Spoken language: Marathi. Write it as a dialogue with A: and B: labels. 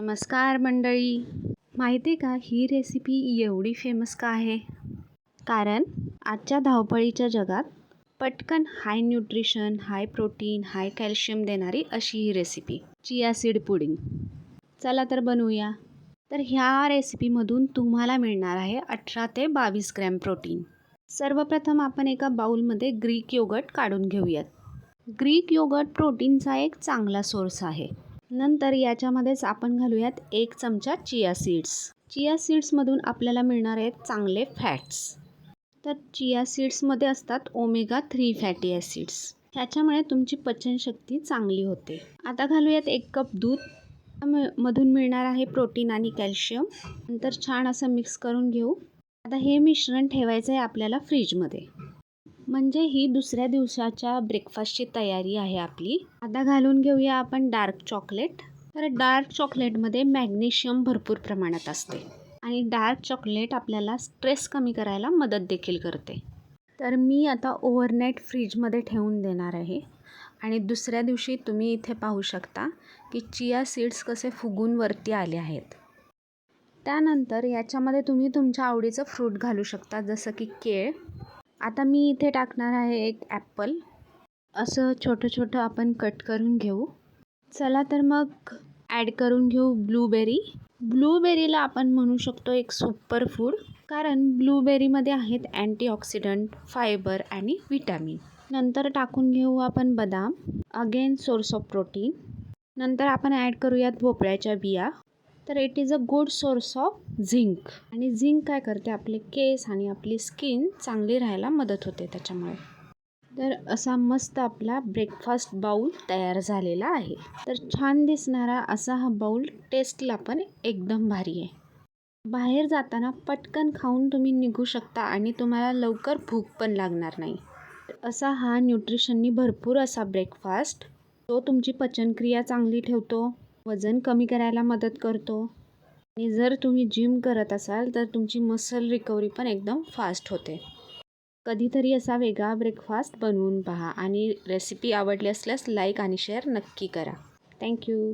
A: नमस्कार मंडळी. माहिती आहे का ही रेसिपी एवढी फेमस का आहे? कारण आजच्या धावपळीच्या जगात पटकन हाय न्यूट्रिशन, हाय प्रोटीन, हाय कॅल्शियम देणारी अशी ही रेसिपी चिया सीड पुडिंग. चला तर बनवूया. तर ह्या रेसिपीमधून तुम्हाला मिळणार आहे 18 ते 22 ग्रॅम प्रोटीन. सर्वप्रथम आपण एका बाउलमध्ये ग्रीक योगर्ट काढून घेऊयात. ग्रीक योगर्ट प्रोटीनचा एक चांगला सोर्स आहे. नंतर याच्यामध्येच आपण घालूयात 1 चमचा चिया सीड्स. चिया सीड्समधून आपल्याला मिळणार आहेत चांगले फॅट्स. तर चिया सीड्समध्ये असतात ओमेगा 3 फॅटी ॲसिड्स. ह्याच्यामुळे तुमची पचनशक्ती चांगली होते. आता घालूयात 1 कप दूध. मधून मिळणार आहे प्रोटीन आणि कॅल्शियम. नंतर छान असं मिक्स करून घेऊ. आता हे मिश्रण ठेवायचं आहे आपल्याला फ्रीजमध्ये. म्हणजे ही दुसऱ्या दिवसाच्या ब्रेकफास्टची तयारी आहे आपली. आता घालून घेऊया आपण डार्क चॉकलेट. तर डार्क चॉकलेटमध्ये मॅग्नेशियम भरपूर प्रमाणात असते आणि डार्क चॉकलेट आपल्याला स्ट्रेस कमी करायला मदत देखील करते. तर मी आता ओव्हरनाईट फ्रीजमध्ये ठेवून देणार आहे आणि दुसऱ्या दिवशी तुम्ही इथे पाहू शकता की चिया सीड्स कसे फुगून वरती आले आहेत. त्यानंतर याच्यामध्ये तुम्ही तुमच्या आवडीचं फ्रूट घालू शकता, जसं की केळ. आता मी इथे टाकणार आहे 1 ॲपल. असं छोटं छोटं आपण कट करून घेऊ. चला तर मग ॲड करून घेऊ ब्लूबेरी. ब्लूबेरीला आपण म्हणू शकतो एक सुपर फूड, कारण ब्लूबेरीमध्ये आहेत अँटीऑक्सिडंट, फायबर आणि विटॅमिन. नंतर टाकून घेऊ आपण बदाम, अगेन सोर्स ऑफ प्रोटीन. नंतर आपण ॲड करूयात भोपळ्याच्या बिया. तर it is a good source of zinc. आणि झिंक काय करते, आपले केस आणि आपली स्किन चांगली राहायला मदत होते त्याच्यामुळे. तर असा मस्त आपला ब्रेकफास्ट बाउल तयार झालेला आहे. तर छान दिसणारा असा हा बाउल टेस्टला पण एकदम भारी आहे. बाहेर जाताना पटकन खाऊन तुम्ही निघू शकता आणि तुम्हाला लवकर भूक पण लागणार नाही. असा हा न्यूट्रिशननी भरपूर असा ब्रेकफास्ट, तो तुमची पचनक्रिया चांगली ठेवतो, वजन कमी करायला मदत करतो आणि जर तुम्ही जिम करत असाल तर तुमची मसल रिकव्हरी पण एकदम फास्ट होते. कधीतरी असा वेगळा ब्रेकफास्ट बनवून पहा आणि रेसिपी आवडली असल्यास लाईक आणि शेअर नक्की करा. थँक्यू.